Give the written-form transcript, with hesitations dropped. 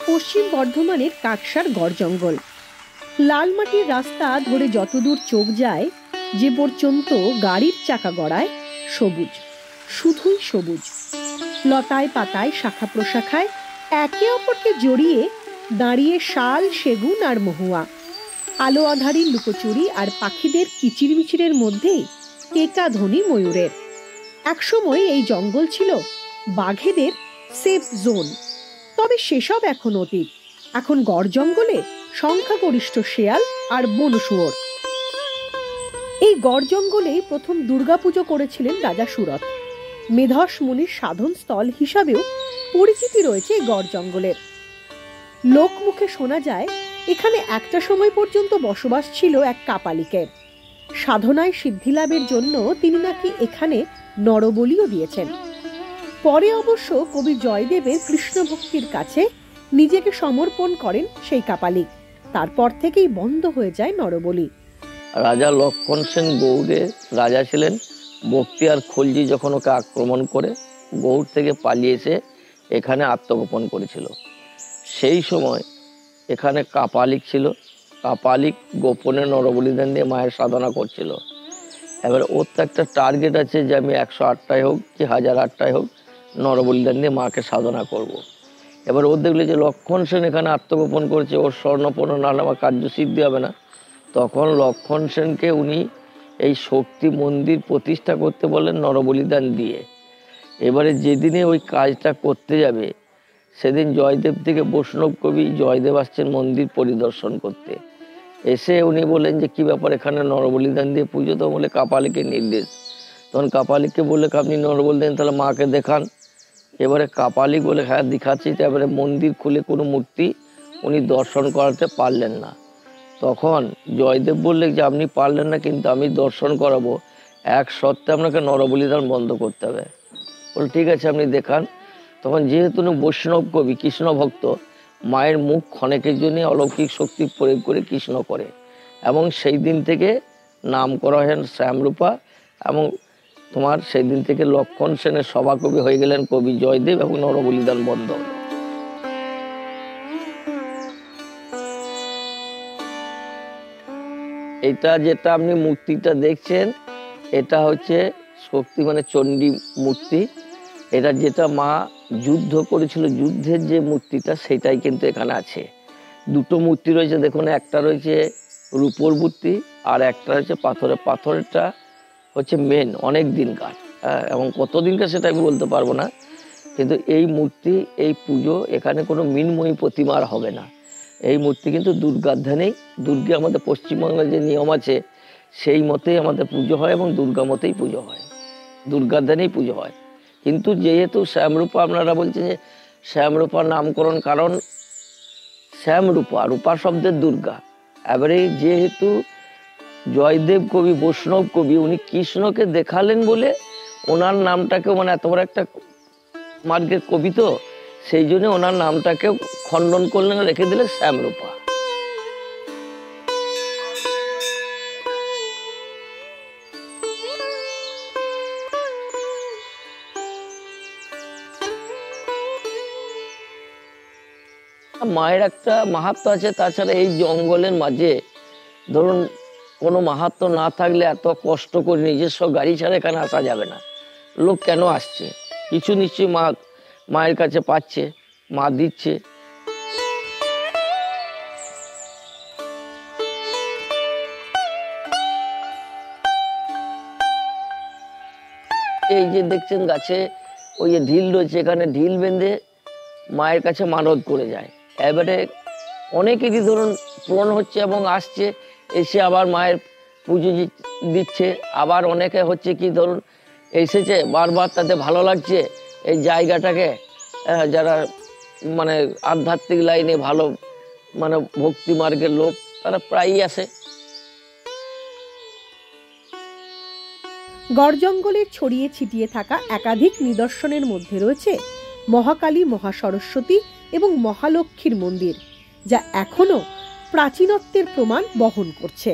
পশ্চিম বর্ধমানের কাকসার গড় জঙ্গল। লাল মাটির রাস্তা ধরে যতদূর চোখ যায়, যে পর্যন্ত গাড়ির চাকা গড়ায়, সবুজ, শুধুই সবুজ। লতায় পাতায় শাখা প্রশাখায় একে অপরকে জড়িয়ে দাঁড়িয়ে শাল, সেগুন আর মহুয়া। আলো আঁধারির লুকোচুরি আর পাখিদের কিচিরমিচিরের মধ্যেই কেকা ধ্বনি ময়ূরের। একসময় এই জঙ্গল ছিল বাঘেদের সেফ জোন, তবে সেসব এখন অতীত। এখন গড় জঙ্গলে সংখ্যাগরিষ্ঠ শেয়াল আর বন শুয়োর। এই গড় জঙ্গলেই প্রথম দুর্গাপুজো করেছিলেন রাজা সুরথ। মেধস মুনির সাধন স্থল হিসাবেও পরিচিতি রয়েছে এই গড় জঙ্গলের। লোক মুখে শোনা যায় এখানে একটা সময় পর্যন্ত বসবাস ছিল এক কাপালিকের। সাধনায় সিদ্ধিলাভের জন্য তিনি নাকি এখানে নরবলিও দিয়েছেন। পরে অবশ্য কবি জয়দেবের কৃষ্ণ ভক্তির কাছে নিজেকে সমর্পণ করেন সেই কাপালিক। তারপর থেকেই বন্ধ হয়ে যায় নরবলি। রাজা লক্ষণ সেন গৌড়ের রাজা ছিলেন। বক্তিয়ার খলজি যখন ওকে আক্রমণ করে গৌড় থেকে পালিয়ে এসে এখানে আত্মগোপন করেছিল, সেই সময় এখানে কাপালিক ছিল। কাপালিক গোপনে নরবলিদান দিয়ে মায়ের সাধনা করছিল। এবার ওর তো একটা টার্গেট আছে যে আমি 108টাই হোক কি 1008টাই হোক নরবলিদান দিয়ে মাকে সাধনা করব। এবার ও দেখলে যে লক্ষণ সেন এখানে আত্মগোপন করেছে, ওর স্বর্ণপন্ন নাহলে আমার কার্যসিদ্ধি হবে না। তখন লক্ষণ সেনকে উনি এই শক্তি মন্দির প্রতিষ্ঠা করতে বলেন নরবলিদান দিয়ে। এবারে যেদিনে ওই কাজটা করতে যাবে সেদিন জয়দেব থেকে বৈষ্ণব কবি জয়দেব আসছেন মন্দির পরিদর্শন করতে। এসে উনি বলেন যে কি ব্যাপার এখানে নরবলিদান দিয়ে পুজো, তো বলে কাপালিকের নির্দেশ। তখন কাপালিককে বলে আপনি নরবলিদান তাহলে মাকে দেখান। এবারে কাপালিক বলে হ্যাঁ দেখাচ্ছি। এবারে মন্দির খুলে কোনো মূর্তি উনি দর্শন করাতে পারলেন না। তখন জয়দেব বললেন যে আপনি পারলেন না, কিন্তু আমি দর্শন করাবো, এক শর্তে আপনাকে নরবলিদান বন্ধ করতে হবে। বলে ঠিক আছে আপনি দেখান। তখন যেহেতু বৈষ্ণব কবি কৃষ্ণ ভক্ত, মায়ের মুখ ক্ষণেকের জন্য অলৌকিক শক্তি প্রয়োগ করে কৃষ্ণ করে, এবং সেই দিন থেকে নাম করা হয় শ্যামরূপা। এবং তোমার সেই দিন থেকে লক্ষণ সেনের সভাকবি হয়ে গেলেন কবি জয়দেব, এবং নরবলিদান বন্ধ হল। এটা যেটা আপনি মূর্তিটা দেখছেন, এটা হচ্ছে শক্তি মানে চণ্ডী মূর্তি। এটা যেটা মা যুদ্ধ করেছিল, যুদ্ধের যে মূর্তিটা সেটাই কিন্তু এখানে আছে। দুটো মূর্তি রয়েছে দেখুন, একটা রয়েছে রূপোর মূর্তি আর একটা রয়েছে পাথরের। পাথরেরটা হচ্ছে মেন, অনেক দিনকার, এবং কতদিনকার সেটা আমি বলতে পারবো না। কিন্তু এই মূর্তি, এই পুজো এখানে কোনো মৃন্ময়ী প্রতিমার হবে না। এই মূর্তি কিন্তু দুর্গার ধ্যানেই, দুর্গে আমাদের পশ্চিমবাংলার যে নিয়ম আছে সেই মতেই আমাদের পুজো হয়, এবং দুর্গা মতেই পুজো হয়, দুর্গার ধ্যানেই পুজো হয়। কিন্তু যেহেতু শ্যামরূপা, আপনারা বলছেন যে শ্যামরূপার নামকরণ, কারণ শ্যামরূপা, রূপা শব্দের দুর্গা। এবারে যেহেতু জয়দেব কবি বৈষ্ণব কবি, উনি কৃষ্ণকে দেখালেন বলে ওনার নামটাকেও, মানে এত বড় একটা মার্গের কবি তো, সেই জন্য ওনার নামটাকেও খণ্ডন করলেন, রেখে দিলেন শ্যামরূপা। মায়ের একটা মাহাত্ম্য আছে। তাছাড়া এই জঙ্গলের মাঝে ধরুন কোনো মাহাত্ম্য না থাকলে এত কষ্ট করে নিজস্ব গাড়ি ছাড়া এখানে আসা যাবে না। লোক কেন আসছে? কিছু নিশ্চয়ই মায়ের কাছে পাচ্ছে, মা দিচ্ছে। এই যে দেখছেন গাছে ওই যে ঢিল রয়েছে, এখানে ঢিল বেঁধে মায়ের কাছে মানত করে যায়। এবারে অনেকেরই ধরুন পূরণ হচ্ছে এবং আসছে, এসে আবার মায়ের পুজো দিচ্ছে। আবার অনেকে হচ্ছে কি ধরুন এসেছে বারবার, তাতে ভালো লাগছে এই জায়গাটাকে, যারা মানে আধ্যাত্মিক লাইনে ভালো, মানে ভক্তি মার্গের লোক, তারা প্রায়ই আসে। গড় জঙ্গলের ছড়িয়ে ছিটিয়ে থাকা একাধিক নিদর্শনের মধ্যে রয়েছে মহাকালী, মহাসরস্বতী এবং মহালক্ষ্মীর মন্দির, যা এখনো প্রাচীনত্বের প্রমাণ বহন করছে।